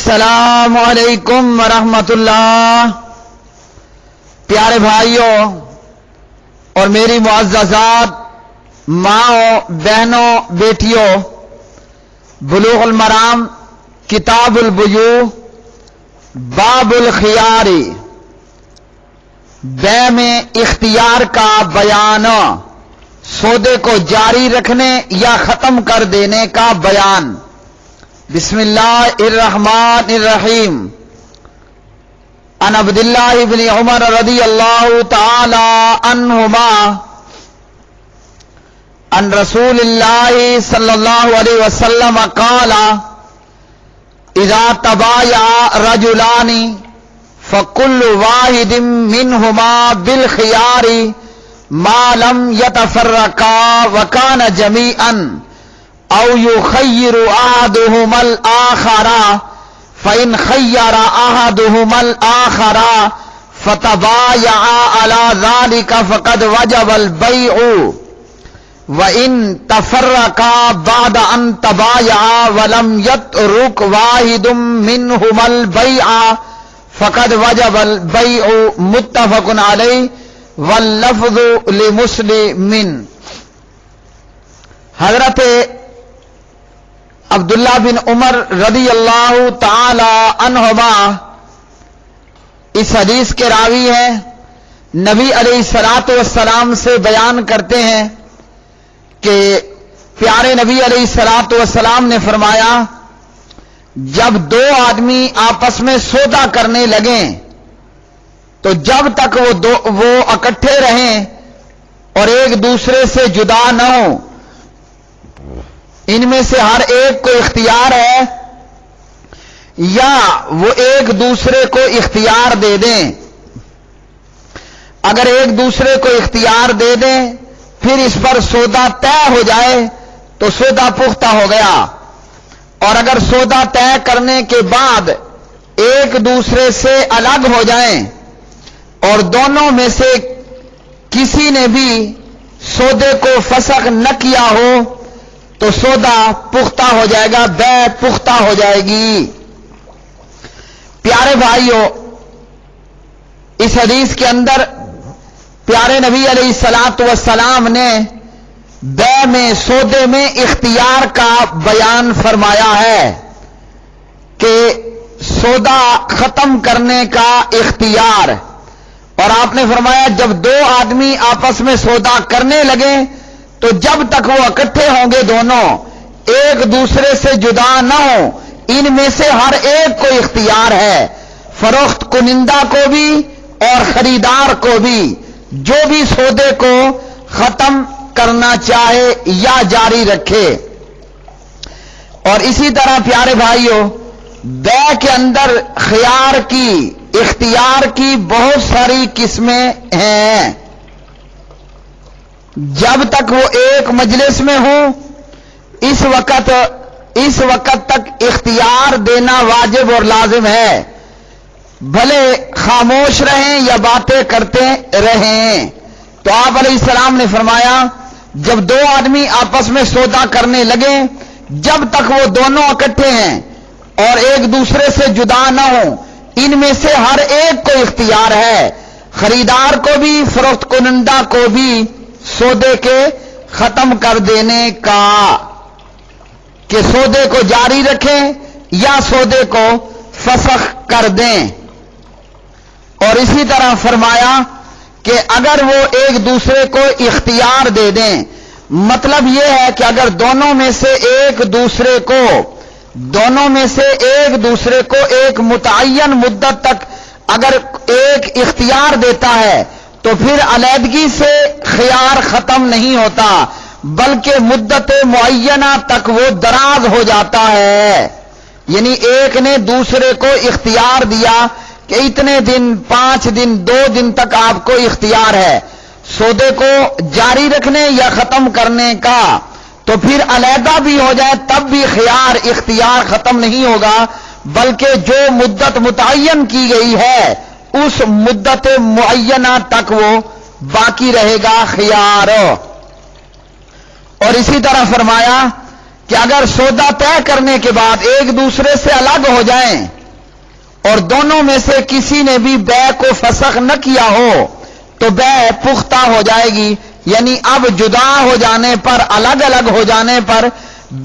السلام علیکم ورحمۃ اللہ۔ پیارے بھائیوں اور میری معززات ماؤں، بہنوں، بیٹیوں، بلوغ المرام کتاب البیوع باب الخیاری، بے میں اختیار کا بیان، سودے کو جاری رکھنے یا ختم کر دینے کا بیان۔ بسم اللہ الرحمن الرحیم۔ عن عبد اللہ بن عمر رضی اللہ تعالی عنہما عن رسول اللہ صلی اللہ علیہ وسلم قال اذا تبايع رجلان فكل واحد منهما بالخيار ما لم يتفرقا وكان جميعا او يخير احدهما الاخر فان خير احدهما الاخر فتبايعا على ذلك فقد وجب البيع وان تفرقا بعد ان تبايعا ولم يترك واحد منهما البيع فقد وجب البيع متفق عليه واللفظ لمسلم۔ حضرت عبداللہ بن عمر رضی اللہ تعالی عنہما اس حدیث کے راوی ہیں۔ نبی علیہ الصلوۃ والسلام سے بیان کرتے ہیں کہ پیارے نبی علیہ الصلوۃ والسلام نے فرمایا، جب دو آدمی آپس میں سودا کرنے لگیں تو جب تک وہ اکٹھے رہیں اور ایک دوسرے سے جدا نہ ہوں، ان میں سے ہر ایک کو اختیار ہے یا وہ ایک دوسرے کو اختیار دے دیں۔ اگر ایک دوسرے کو اختیار دے دیں پھر اس پر سودا طے ہو جائے تو سودا پختہ ہو گیا، اور اگر سودا طے کرنے کے بعد ایک دوسرے سے الگ ہو جائیں اور دونوں میں سے کسی نے بھی سودے کو فسخ نہ کیا ہو تو سودا پختہ ہو جائے گا، بیع پختہ ہو جائے گی۔ پیارے بھائیوں، اس حدیث کے اندر پیارے نبی علیہ الصلوۃ والسلام نے بیع میں، سودے میں اختیار کا بیان فرمایا ہے کہ سودا ختم کرنے کا اختیار، اور آپ نے فرمایا جب دو آدمی آپس میں سودا کرنے لگے تو جب تک وہ اکٹھے ہوں گے دونوں، ایک دوسرے سے جدا نہ ہوں، ان میں سے ہر ایک کو اختیار ہے، فروخت کنندہ کو بھی اور خریدار کو بھی، جو بھی سودے کو ختم کرنا چاہے یا جاری رکھے۔ اور اسی طرح پیارے بھائیوں، بیع کے اندر خیار کی، اختیار کی بہت ساری قسمیں ہیں۔ جب تک وہ ایک مجلس میں ہوں اس وقت تک اختیار دینا واجب اور لازم ہے، بھلے خاموش رہیں یا باتیں کرتے رہیں۔ تو آپ علیہ السلام نے فرمایا جب دو آدمی آپس میں سودا کرنے لگے، جب تک وہ دونوں اکٹھے ہیں اور ایک دوسرے سے جدا نہ ہوں، ان میں سے ہر ایک کو اختیار ہے، خریدار کو بھی، فروخت کنندہ کو بھی، سودے کے ختم کر دینے کا، کہ سودے کو جاری رکھیں یا سودے کو فسخ کر دیں۔ اور اسی طرح فرمایا کہ اگر وہ ایک دوسرے کو اختیار دے دیں، مطلب یہ ہے کہ اگر دونوں میں سے ایک دوسرے کو ایک متعین مدت تک اگر ایک اختیار دیتا ہے تو پھر علیحدگی سے خیار ختم نہیں ہوتا، بلکہ مدت معینہ تک وہ دراز ہو جاتا ہے۔ یعنی ایک نے دوسرے کو اختیار دیا کہ اتنے دن، 5 دن، 2 دن تک آپ کو اختیار ہے سودے کو جاری رکھنے یا ختم کرنے کا، تو پھر علیحدہ بھی ہو جائے تب بھی خیار، اختیار ختم نہیں ہوگا، بلکہ جو مدت متعین کی گئی ہے اس مدت معینہ تک وہ باقی رہے گا خیار۔ اور اسی طرح فرمایا کہ اگر سودا طے کرنے کے بعد ایک دوسرے سے الگ ہو جائیں اور دونوں میں سے کسی نے بھی بے کو فسخ نہ کیا ہو تو بے پختہ ہو جائے گی، یعنی اب جدا ہو جانے پر، الگ الگ ہو جانے پر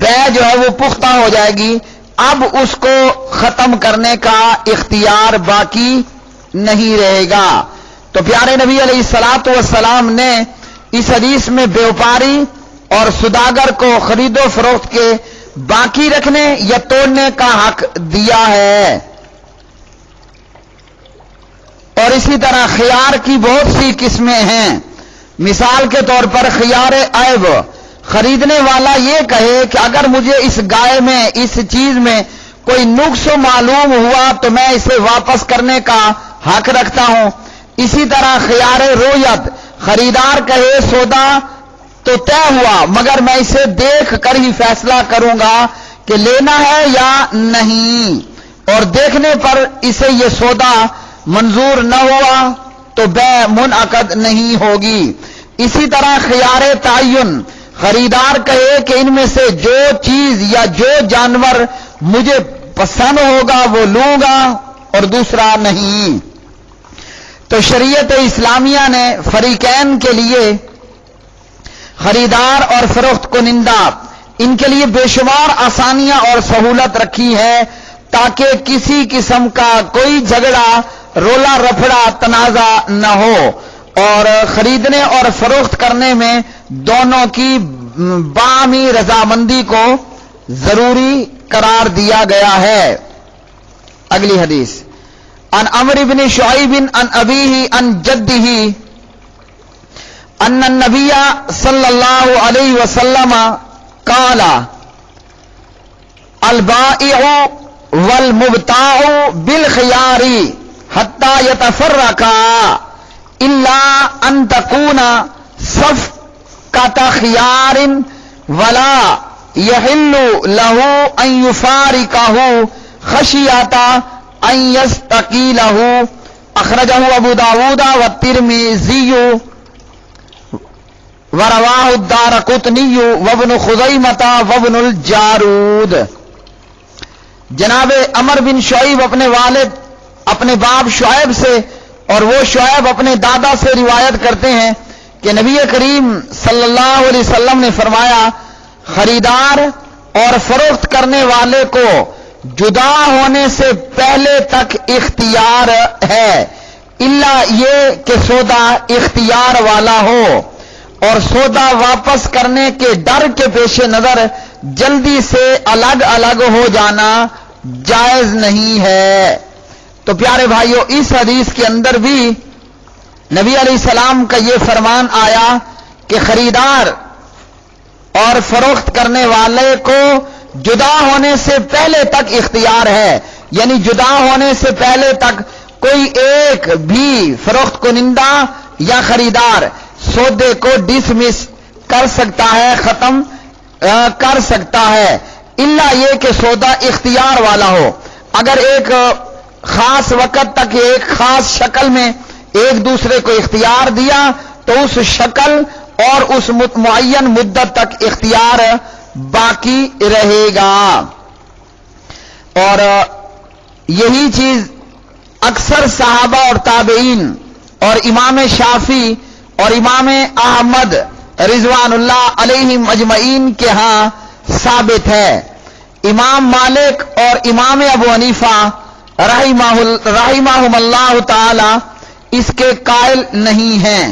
بے جو ہے وہ پختہ ہو جائے گی، اب اس کو ختم کرنے کا اختیار باقی نہیں رہے گا۔ تو پیارے نبی علیہ الصلوۃ والسلام نے اس حدیث میں بیوپاری اور سوداگر کو خرید و فروخت کے باقی رکھنے یا توڑنے کا حق دیا ہے۔ اور اسی طرح خیار کی بہت سی قسمیں ہیں۔ مثال کے طور پر خیار عیب، خریدنے والا یہ کہے کہ اگر مجھے اس گائے میں، اس چیز میں کوئی نقص معلوم ہوا تو میں اسے واپس کرنے کا حق رکھتا ہوں۔ اسی طرح خیار رویت، خریدار کہے سودا تو طے ہوا مگر میں اسے دیکھ کر ہی فیصلہ کروں گا کہ لینا ہے یا نہیں، اور دیکھنے پر اسے یہ سودا منظور نہ ہوا تو بے منعقد نہیں ہوگی۔ اسی طرح خیار تعین، خریدار کہے کہ ان میں سے جو چیز یا جو جانور مجھے پسند ہوگا وہ لوں گا اور دوسرا نہیں۔ تو شریعت اسلامیہ نے فریقین کے لیے، خریدار اور فروخت کنندہ، ان کے لیے بے شمار آسانیاں اور سہولت رکھی ہے تاکہ کسی قسم کا کوئی جھگڑا، رولا رپھڑا، تنازع نہ ہو، اور خریدنے اور فروخت کرنے میں دونوں کی باہمی رضامندی کو ضروری قرار دیا گیا ہے۔ اگلی حدیث، عن عمرو بن شعیب عن ابیہ عن جدہ ان النبی صلی اللہ علیہ وسلم قال البائع والمبتاع بالخيار حتى يتفرقا الا ان تكون صفقة خيار ولا يحل له ان يفارقه خشية ان يستقيله، اخرجه ابو داود والترمذی ورواه الدارقطنی وابن خزیمہ وابن الجارود۔ جناب عمر بن شعیب اپنے والد، اپنے باپ شعیب سے، اور وہ شعیب اپنے دادا سے روایت کرتے ہیں کہ نبی کریم صلی اللہ علیہ وسلم نے فرمایا، خریدار اور فروخت کرنے والے کو جدا ہونے سے پہلے تک اختیار ہے، الا یہ کہ سودا اختیار والا ہو، اور سودا واپس کرنے کے ڈر کے پیش نظر جلدی سے الگ الگ ہو جانا جائز نہیں ہے۔ تو پیارے بھائیو، اس حدیث کے اندر بھی نبی علیہ السلام کا یہ فرمان آیا کہ خریدار اور فروخت کرنے والے کو جدا ہونے سے پہلے تک اختیار ہے، یعنی جدا ہونے سے پہلے تک کوئی ایک بھی فروخت کنندہ یا خریدار سودے کو ڈسمس کر سکتا ہے، ختم کر سکتا ہے، الا یہ کہ سودا اختیار والا ہو۔ اگر ایک خاص وقت تک ایک خاص شکل میں ایک دوسرے کو اختیار دیا تو اس شکل اور اس معین مدت تک اختیار باقی رہے گا۔ اور یہی چیز اکثر صحابہ اور تابعین اور امام شافعی اور امام احمد رضوان اللہ علیہم اجمعین کے ہاں ثابت ہے۔ امام مالک اور امام ابو حنیفہ رحمہم اللہ تعالی اس کے قائل نہیں ہیں۔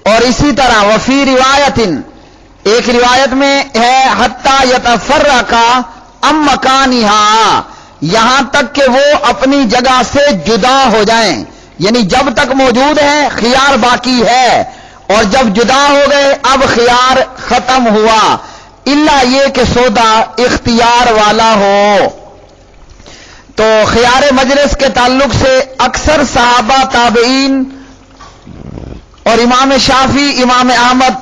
اور اسی طرح وفی روایت، ایک روایت میں ہے حتی یتفرقا ام مکانہا، یہاں تک کہ وہ اپنی جگہ سے جدا ہو جائیں، یعنی جب تک موجود ہیں خیار باقی ہے، اور جب جدا ہو گئے اب خیار ختم ہوا، الا یہ کہ سودا اختیار والا ہو۔ تو خیار مجلس کے تعلق سے اکثر صحابہ، تابعین اور امام شافعی، امام احمد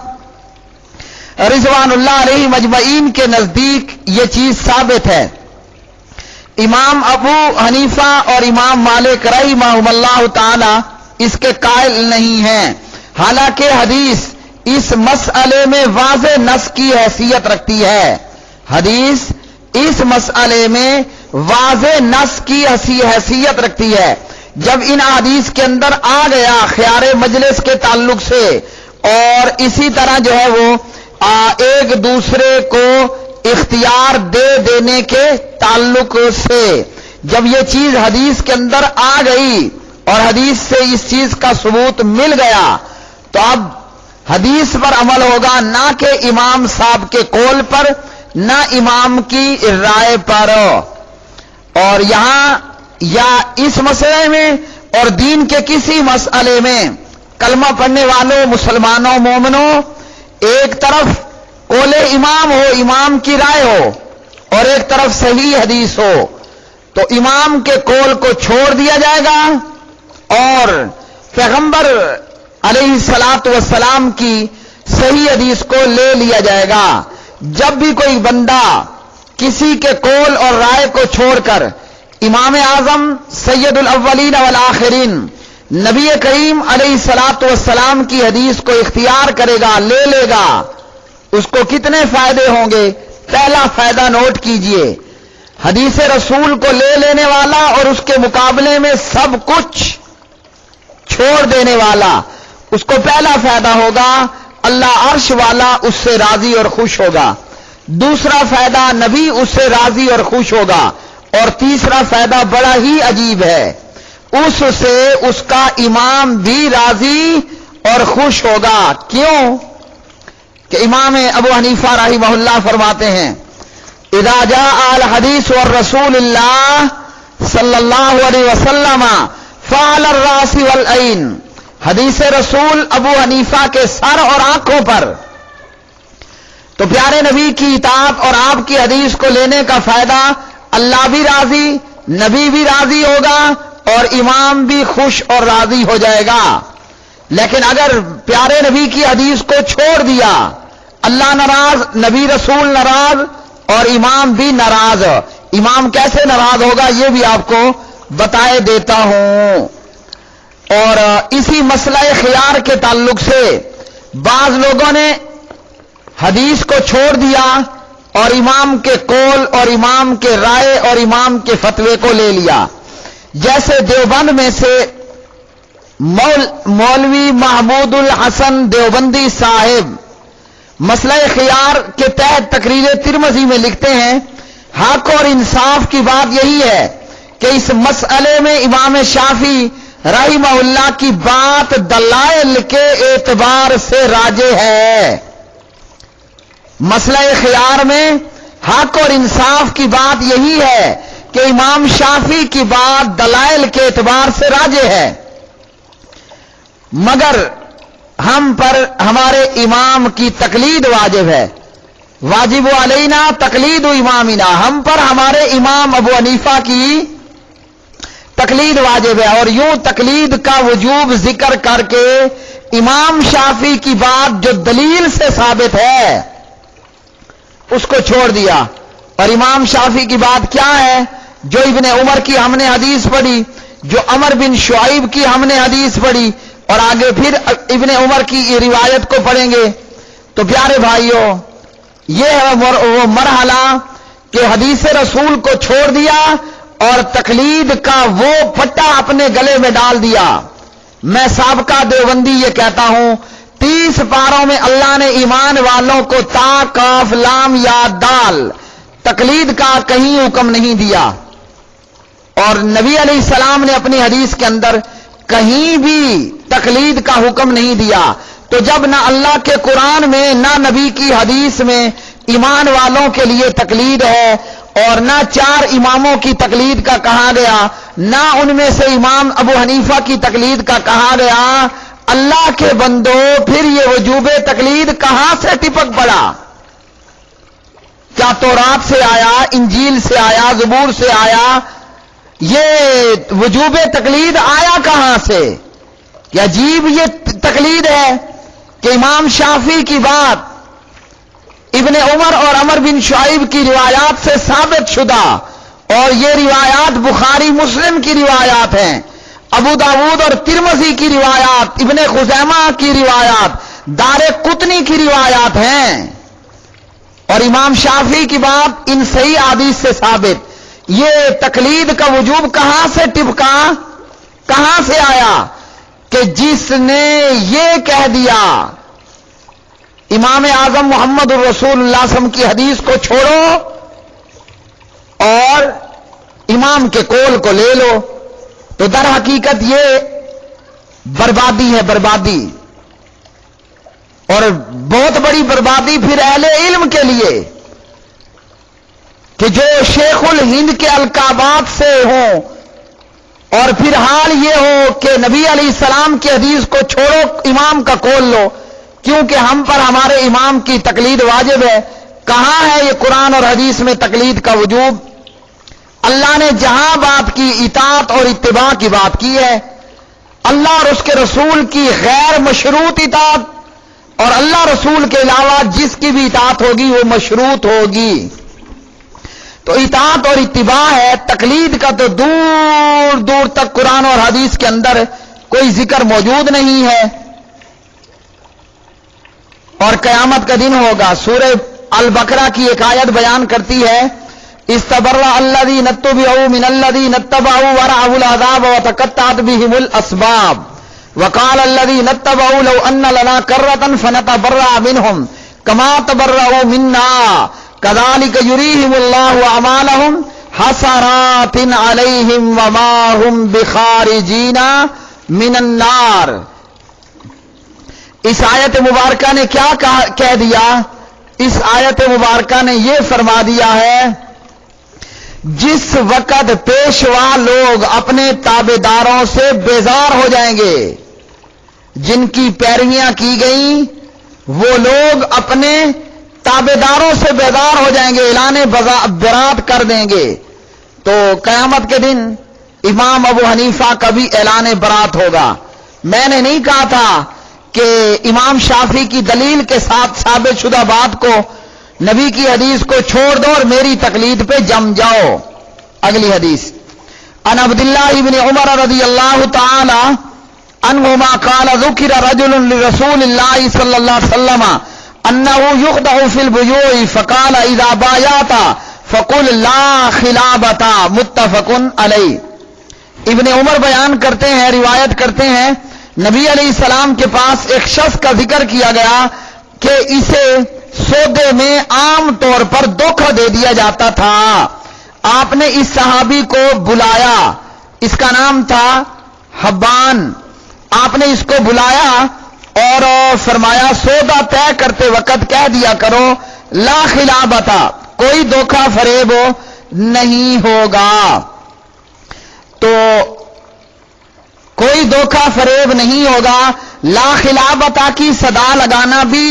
رضوان اللہ علیہ مجمعین کے نزدیک یہ چیز ثابت ہے۔ امام ابو حنیفہ اور امام مالک رحمہم اللہ تعالی اس کے قائل نہیں ہیں، حالانکہ حدیث اس مسئلے میں واضح نص کی حیثیت رکھتی ہے۔ حدیث اس مسئلے میں واضح نص کی حیثیت رکھتی ہے۔ جب ان احادیث کے اندر آ گیا خیار مجلس کے تعلق سے اور اسی طرح جو ہے وہ ایک دوسرے کو اختیار دے دینے کے تعلق سے، جب یہ چیز حدیث کے اندر آ گئی اور حدیث سے اس چیز کا ثبوت مل گیا تو اب حدیث پر عمل ہوگا، نہ کہ امام صاحب کے قول پر، نہ امام کی رائے پر۔ اور یہاں یا اس مسئلے میں اور دین کے کسی مسئلے میں کلمہ پڑھنے والوں مسلمانوں مومنوں ایک طرف قول امام ہو، امام کی رائے ہو، اور ایک طرف صحیح حدیث ہو، تو امام کے قول کو چھوڑ دیا جائے گا اور پیغمبر علیہ الصلاۃ والسلام کی صحیح حدیث کو لے لیا جائے گا۔ جب بھی کوئی بندہ کسی کے قول اور رائے کو چھوڑ کر امام اعظم سید الاولین والآخرین نبی کریم علیہ الصلاۃ والسلام کی حدیث کو اختیار کرے گا، لے لے گا، اس کو کتنے فائدے ہوں گے؟ پہلا فائدہ نوٹ کیجئے، حدیث رسول کو لے لینے والا اور اس کے مقابلے میں سب کچھ چھوڑ دینے والا، اس کو پہلا فائدہ ہوگا اللہ عرش والا اس سے راضی اور خوش ہوگا۔ دوسرا فائدہ نبی اس سے راضی اور خوش ہوگا، اور تیسرا فائدہ بڑا ہی عجیب ہے، اس سے اس کا امام بھی راضی اور خوش ہوگا۔ کیوں کہ امام ابو حنیفہ رحمہ اللہ فرماتے ہیں اذا جاء الحدیث والرسول اللہ صلی اللہ علیہ وسلم فعلى الراس والعین، حدیث رسول ابو حنیفہ کے سر اور آنکھوں پر، تو پیارے نبی کی اطاعت اور آپ کی حدیث کو لینے کا فائدہ اللہ بھی راضی، نبی بھی راضی ہوگا اور امام بھی خوش اور راضی ہو جائے گا۔ لیکن اگر پیارے نبی کی حدیث کو چھوڑ دیا، اللہ ناراض، نبی رسول ناراض اور امام بھی ناراض۔ امام کیسے ناراض ہوگا یہ بھی آپ کو بتائے دیتا ہوں۔ اور اسی مسئلہ خیار کے تعلق سے بعض لوگوں نے حدیث کو چھوڑ دیا اور امام کے قول اور امام کے رائے اور امام کے فتوے کو لے لیا، جیسے دیوبند میں سے مولوی محمود الحسن دیوبندی صاحب مسئلہ خیار کے تحت تقریر ترمذی میں لکھتے ہیں حق اور انصاف کی بات یہی ہے کہ اس مسئلے میں امام شافعی رحمہ اللہ کی بات دلائل کے اعتبار سے راجح ہے۔ مسئلہ خیار میں حق اور انصاف کی بات یہی ہے کہ امام شافعی کی بات دلائل کے اعتبار سے راجح ہے، مگر ہم پر ہمارے امام کی تقلید واجب ہے، واجب علینا تقلید امامنا، ہم پر ہمارے امام ابو حنیفہ کی تقلید واجب ہے۔ اور یوں تقلید کا وجوب ذکر کر کے امام شافعی کی بات جو دلیل سے ثابت ہے اس کو چھوڑ دیا، اور امام شافعی کی بات کیا ہے؟ جو ابن عمر کی ہم نے حدیث پڑھی، جو عمر بن شعیب کی ہم نے حدیث پڑھی، اور آگے پھر ابن عمر کی روایت کو پڑھیں گے، تو پیارے بھائیوں یہ ہے وہ مرحلہ کہ حدیث رسول کو چھوڑ دیا اور تقلید کا وہ پٹا اپنے گلے میں ڈال دیا۔ میں سابقہ دیوبندی یہ کہتا ہوں 30 پاروں میں اللہ نے ایمان والوں کو تا کاف لام یا دال تقلید کا کہیں حکم نہیں دیا، اور نبی علیہ السلام نے اپنی حدیث کے اندر کہیں بھی تقلید کا حکم نہیں دیا۔ تو جب نہ اللہ کے قرآن میں نہ نبی کی حدیث میں ایمان والوں کے لیے تقلید ہے، اور نہ 4 اماموں کی تقلید کا کہا گیا، نہ ان میں سے امام ابو حنیفہ کی تقلید کا کہا گیا، اللہ کے بندو پھر یہ وجوب تقلید کہاں سے ٹپک پڑا؟ کیا تورات سے آیا، انجیل سے آیا، زبور سے آیا؟ یہ وجوب تقلید آیا کہاں سے؟ یہ عجیب یہ تقلید ہے کہ امام شافعی کی بات ابن عمر اور عمر بن شعیب کی روایات سے ثابت شدہ، اور یہ روایات بخاری مسلم کی روایات ہیں، ابو داود اور ترمذی کی روایات، ابن خزیمہ کی روایات، دار قطنی کی روایات ہیں، اور امام شافعی کی بات ان صحیح حدیث سے ثابت۔ یہ تقلید کا وجوب کہاں سے ٹپکا، کہاں سے آیا کہ جس نے یہ کہہ دیا امام اعظم محمد الرسول اللہ صلی اللہ علیہ وسلم کی حدیث کو چھوڑو اور امام کے قول کو لے لو، تو در حقیقت یہ بربادی ہے، بربادی، اور بہت بڑی بربادی پھر اہل علم کے لیے کہ جو شیخ الہند کے القابات سے ہوں اور پھر حال یہ ہو کہ نبی علیہ السلام کی حدیث کو چھوڑو، امام کا قول لو، کیونکہ ہم پر ہمارے امام کی تقلید واجب ہے۔ کہاں ہے یہ قرآن اور حدیث میں تقلید کا وجوب؟ اللہ نے جہاں بات کی اطاعت اور اتباع کی بات کی ہے، اللہ اور اس کے رسول کی غیر مشروط اطاعت اور اللہ رسول کے علاوہ جس کی بھی اطاعت ہوگی وہ مشروط ہوگی۔ تو اطاعت اور اتباع ہے، تقلید کا تو دور دور تک قرآن اور حدیث کے اندر کوئی ذکر موجود نہیں ہے۔ اور قیامت کا دن ہوگا، سورہ البقرہ کی ایک آیت بیان کرتی ہے، استبرأ الذین اتبعوا من الذین اتبعوا ورأوا العذاب وتقطعت بهم الاسباب وقال الذین اتبعوا لو ان لنا کرة فنتبرأ منهم كما تبرأوا منا كذلك يريهم الله اعمالهم حسرات عليهم وما هم بخارجين من النار۔ اس آیت مبارکہ نے کیا کہہ دیا؟ اس آیت مبارکہ نے یہ فرما دیا ہے، جس وقت پیشوا لوگ اپنے تابع داروں سے بیزار ہو جائیں گے، جن کی پیرویاں کی گئیں وہ لوگ اپنے تابع داروں سے بیزار ہو جائیں گے، اعلان برات کر دیں گے، تو قیامت کے دن امام ابو حنیفہ کا بھی اعلان برات ہوگا۔ میں نے نہیں کہا تھا کہ امام شافعی کی دلیل کے ساتھ ثابت شدہ بات کو، نبی کی حدیث کو چھوڑ دو اور میری تقلید پہ جم جاؤ۔ اگلی حدیث، ان عبداللہ ابن عمر رضی اللہ تعالی عنہما قال ذکر رجل لرسول اللہ صلی اللہ علیہ وسلم انه يخدع في البيوع فقال اذا بايعت فقل لا خلابۃ، متفق علیہ۔ ابن عمر بیان کرتے ہیں، روایت کرتے ہیں، نبی علیہ السلام کے پاس ایک شخص کا ذکر کیا گیا کہ اسے سودے میں عام طور پر دھوکہ دے دیا جاتا تھا۔ آپ نے اس صحابی کو بلایا، اس کا نام تھا حبان، آپ نے اس کو بلایا اور فرمایا سودا طے کرتے وقت کہہ دیا کرو لا خلابۃ، کوئی دھوکہ فریب نہیں ہوگا۔ تو کوئی دھوکہ فریب نہیں ہوگا۔ لا خلابۃ کی صدا لگانا بھی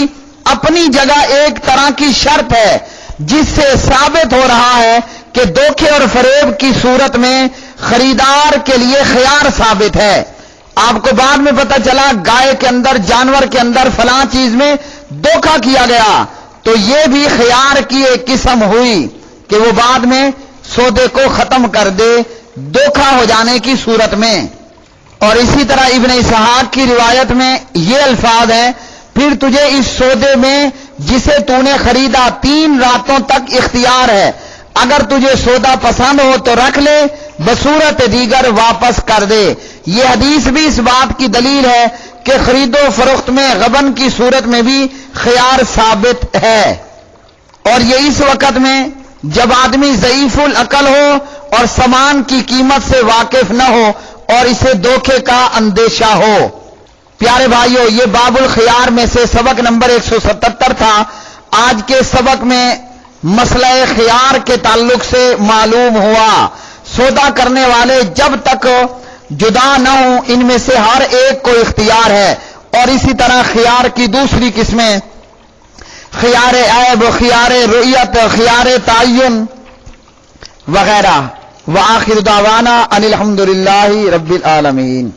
اپنی جگہ ایک طرح کی شرط ہے، جس سے ثابت ہو رہا ہے کہ دھوکے اور فریب کی صورت میں خریدار کے لیے خیار ثابت ہے۔ آپ کو بعد میں پتہ چلا گائے کے اندر، جانور کے اندر فلاں چیز میں دھوکہ کیا گیا، تو یہ بھی خیار کی ایک قسم ہوئی کہ وہ بعد میں سودے کو ختم کر دے دھوکہ ہو جانے کی صورت میں۔ اور اسی طرح ابن اسحاق کی روایت میں یہ الفاظ ہیں، پھر تجھے اس سودے میں جسے تو نے خریدا 3 راتوں تک اختیار ہے، اگر تجھے سودا پسند ہو تو رکھ لے، بصورت دیگر واپس کر دے۔ یہ حدیث بھی اس بات کی دلیل ہے کہ خرید و فروخت میں غبن کی صورت میں بھی خیار ثابت ہے، اور یہ اس وقت میں جب آدمی ضعیف العقل ہو اور سامان کی قیمت سے واقف نہ ہو اور اسے دھوکے کا اندیشہ ہو۔ پیارے بھائیو، یہ باب الخیار میں سے سبق نمبر 177 تھا۔ آج کے سبق میں مسئلہ خیار کے تعلق سے معلوم ہوا، سودا کرنے والے جب تک جدا نہ ہوں ان میں سے ہر ایک کو اختیار ہے، اور اسی طرح خیار کی دوسری قسمیں خیار عیب، خیار رؤیت، خیار تعین وغیرہ۔ وآخر دعوانا ان الحمد للہ رب العالمین۔